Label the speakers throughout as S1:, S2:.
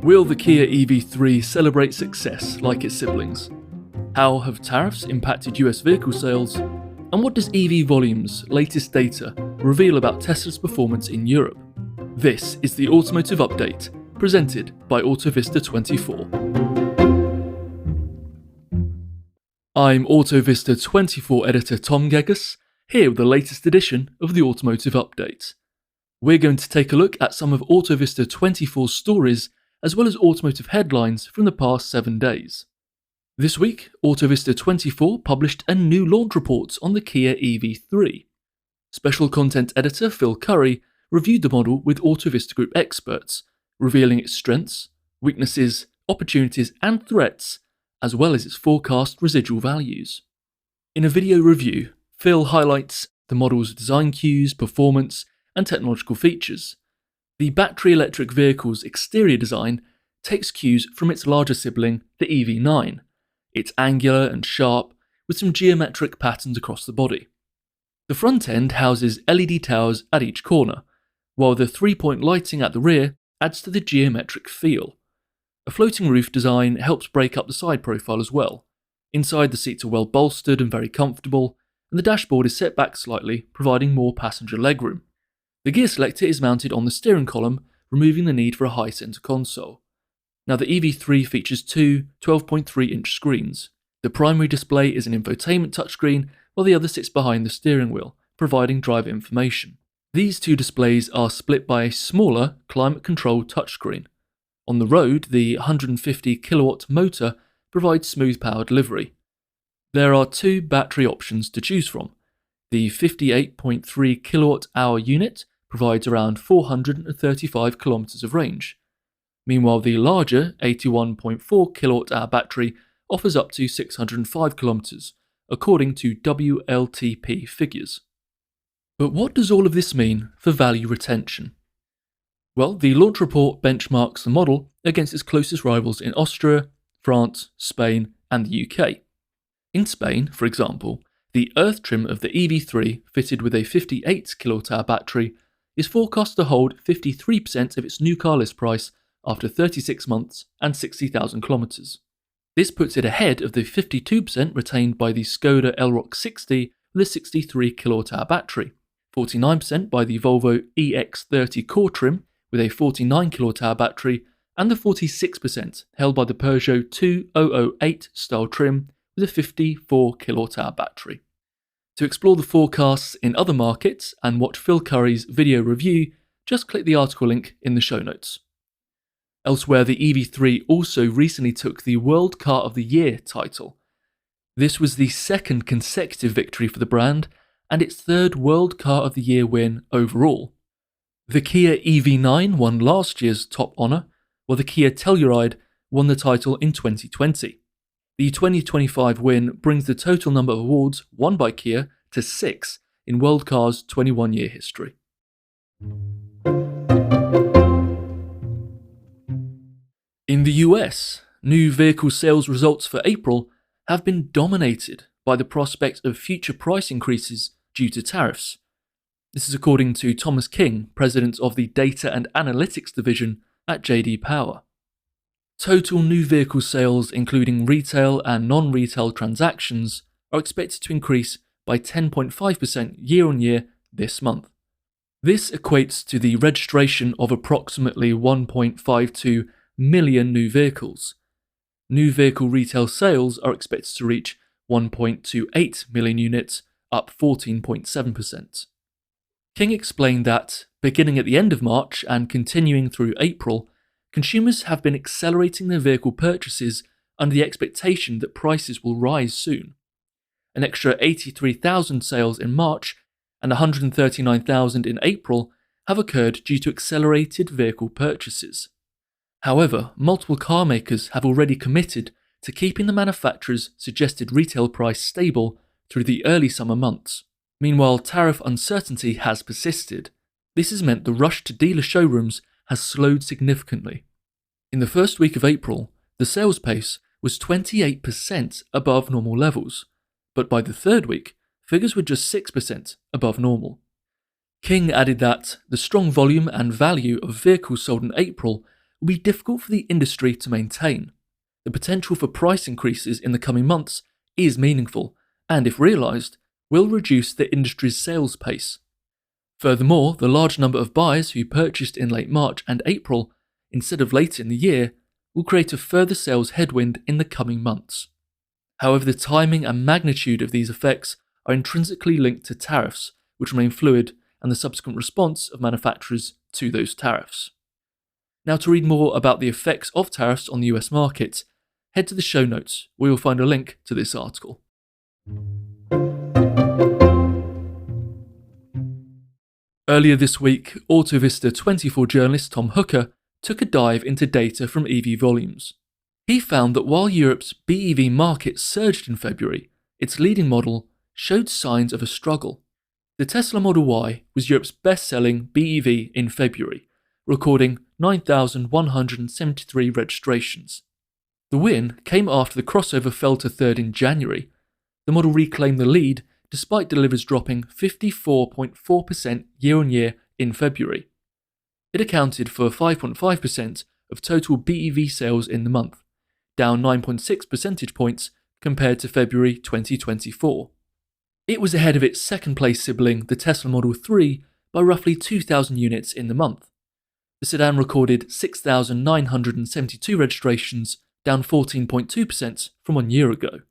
S1: Will the Kia EV3 celebrate success like its siblings? How have tariffs impacted US vehicle sales? And what does EV Volume's latest data reveal about Tesla's performance in Europe? This is the Automotive Update, presented by AutoVista24. I'm AutoVista24 editor Tom Geggus, here with the latest edition of the Automotive Update. We're going to take a look at some of AutoVista24's stories as well as automotive headlines from the past 7 days. This week, AutoVista24 published a new launch report on the Kia EV3. Special content editor Phil Curry reviewed the model with AutoVista Group experts, revealing its strengths, weaknesses, opportunities and threats, as well as its forecast residual values. In a video review, Phil highlights the model's design cues, performance, and technological features. The battery electric vehicle's exterior design takes cues from its larger sibling, the EV9. It's angular and sharp, with some geometric patterns across the body. The front end houses LED towers at each corner, while the three-point lighting at the rear adds to the geometric feel. A floating roof design helps break up the side profile as well. Inside, the seats are well bolstered and very comfortable, and the dashboard is set back slightly, providing more passenger legroom. The gear selector is mounted on the steering column, removing the need for a high center console. Now, the EV3 features two 12.3-inch screens. The primary display is an infotainment touchscreen, while the other sits behind the steering wheel, providing driver information. These two displays are split by a smaller climate-controlled touchscreen. On the road, the 150 kilowatt motor provides smooth power delivery. There are two battery options to choose from. The 58.3 kilowatt-hour unit provides around 435 kilometers of range. Meanwhile, the larger 81.4 kilowatt-hour battery offers up to 605 kilometers, according to WLTP figures. But what does all of this mean for value retention? Well, the launch report benchmarks the model against its closest rivals in Austria, France, Spain, and the UK. In Spain, for example, the Earth trim of the EV3, fitted with a 58 kWh battery, is forecast to hold 53% of its new car list price after 36 months and 60,000 kilometers. This puts it ahead of the 52% retained by the Skoda Elroq 60 with a 63 kWh battery, 49% by the Volvo EX30 Core trim with a 49 kWh battery, and the 46% held by the Peugeot 2008 style trim with a 54 kWh battery. To explore the forecasts in other markets and watch Phil Curry's video review, just click the article link in the show notes. Elsewhere, the EV3 also recently took the World Car of the Year title. This was the second consecutive victory for the brand and its third World Car of the Year win overall. The Kia EV9 won last year's top honour, while the Kia Telluride won the title in 2020. The 2025 win brings the total number of awards won by Kia to 6 in World Car's 21-year history. In the US, new vehicle sales results for April have been dominated by the prospect of future price increases due to tariffs. This is according to Thomas King, president of the Data and Analytics Division at JD Power. Total new vehicle sales, including retail and non-retail transactions, are expected to increase by 10.5% year-on-year this month. This equates to the registration of approximately 1.52 million new vehicles. New vehicle retail sales are expected to reach 1.28 million units, up 14.7%. King explained that, beginning at the end of March and continuing through April, consumers have been accelerating their vehicle purchases under the expectation that prices will rise soon. An extra 83,000 sales in March and 139,000 in April have occurred due to accelerated vehicle purchases. However, multiple car makers have already committed to keeping the manufacturer's suggested retail price stable through the early summer months. Meanwhile, tariff uncertainty has persisted. This has meant the rush to dealer showrooms has slowed significantly. In the first week of April, the sales pace was 28% above normal levels, but by the third week, figures were just 6% above normal. King added that the strong volume and value of vehicles sold in April will be difficult for the industry to maintain. The potential for price increases in the coming months is meaningful, and if realised, will reduce the industry's sales pace. Furthermore, the large number of buyers who purchased in late March and April, instead of later in the year, will create a further sales headwind in the coming months. However, the timing and magnitude of these effects are intrinsically linked to tariffs, which remain fluid, and the subsequent response of manufacturers to those tariffs. Now, to read more about the effects of tariffs on the US market, head to the show notes where you'll find a link to this article. Earlier this week, Autovista 24 journalist Tom Hooker took a dive into data from EV volumes. He found that while Europe's BEV market surged in February, its leading model showed signs of a struggle. The Tesla Model Y was Europe's best-selling BEV in February, recording 9,173 registrations. The win came after the crossover fell to third in January. The model reclaimed the lead despite deliveries dropping 54.4% year-on-year in February. It accounted for 5.5% of total BEV sales in the month, down 9.6 percentage points compared to February 2024. It was ahead of its second-place sibling, the Tesla Model 3, by roughly 2,000 units in the month. The sedan recorded 6,972 registrations, down 14.2% from 1 year ago.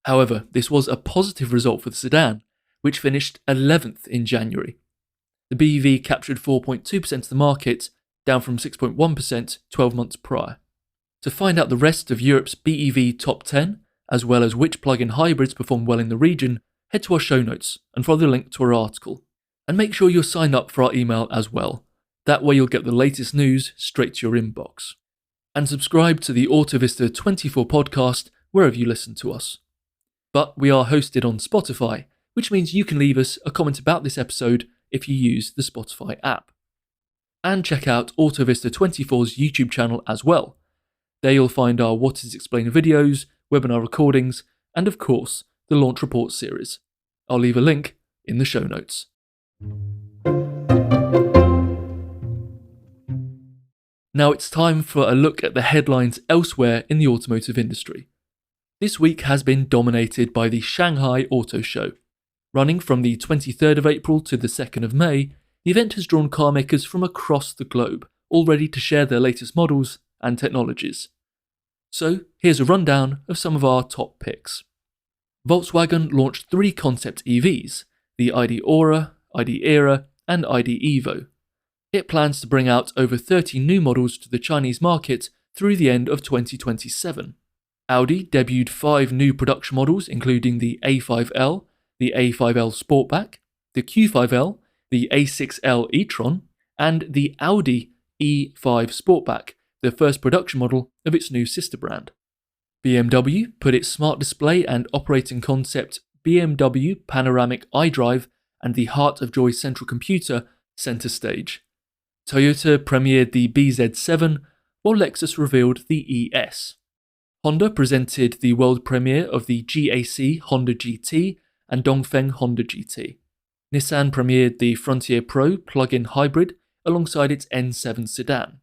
S1: However, this was a positive result for the sedan, which finished 11th in January. The BEV captured 4.2% of the market, down from 6.1% 12 months prior. To find out the rest of Europe's BEV top 10, as well as which plug-in hybrids performed well in the region, head to our show notes and follow the link to our article. And make sure you're signed up for our email as well. That way you'll get the latest news straight to your inbox. And subscribe to the Autovista 24 podcast wherever you listen to us. But we are hosted on Spotify, which means you can leave us a comment about this episode if you use the Spotify app. And check out Autovista 24's YouTube channel as well. There you'll find our What is Explained videos, webinar recordings, and of course, the Launch Report series. I'll leave a link in the show notes. Now it's time for a look at the headlines elsewhere in the automotive industry. This week has been dominated by the Shanghai Auto Show. Running from the 23rd of April to the 2nd of May, the event has drawn car makers from across the globe, all ready to share their latest models and technologies. So here's a rundown of some of our top picks. Volkswagen launched 3 concept EVs, the ID Aura, ID Era, and ID Evo. It plans to bring out over 30 new models to the Chinese market through the end of 2027. Audi debuted 5 new production models, including the A5L, the A5L Sportback, the Q5L, the A6L e-tron, and the Audi E5 Sportback, the first production model of its new sister brand. BMW put its smart display and operating concept BMW Panoramic iDrive and the Heart of Joy central computer center stage. Toyota premiered the BZ7, while Lexus revealed the ES. Honda presented the world premiere of the GAC Honda GT and Dongfeng Honda GT. Nissan premiered the Frontier Pro plug-in hybrid alongside its N7 sedan.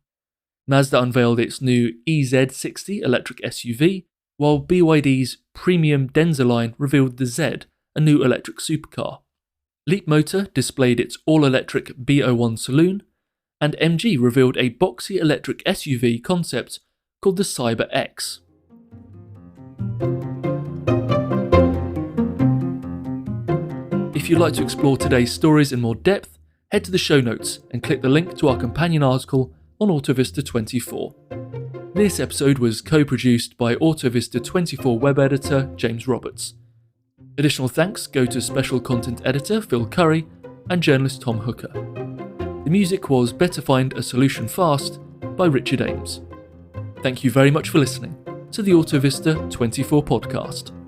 S1: Mazda unveiled its new EZ60 electric SUV, while BYD's premium Denza line revealed the Z, a new electric supercar. Leapmotor displayed its all-electric B01 saloon, and MG revealed a boxy electric SUV concept called the Cyber X. If you'd like to explore today's stories in more depth, head to the show notes and click the link to our companion article on Autovista 24. This episode was co-produced by Autovista 24 web editor James Roberts. Additional thanks go to special content editor Phil Curry and journalist Tom Hooker. The music was Better Find a Solution Fast by Richard Ames. Thank you very much for listening to the Autovista 24 podcast.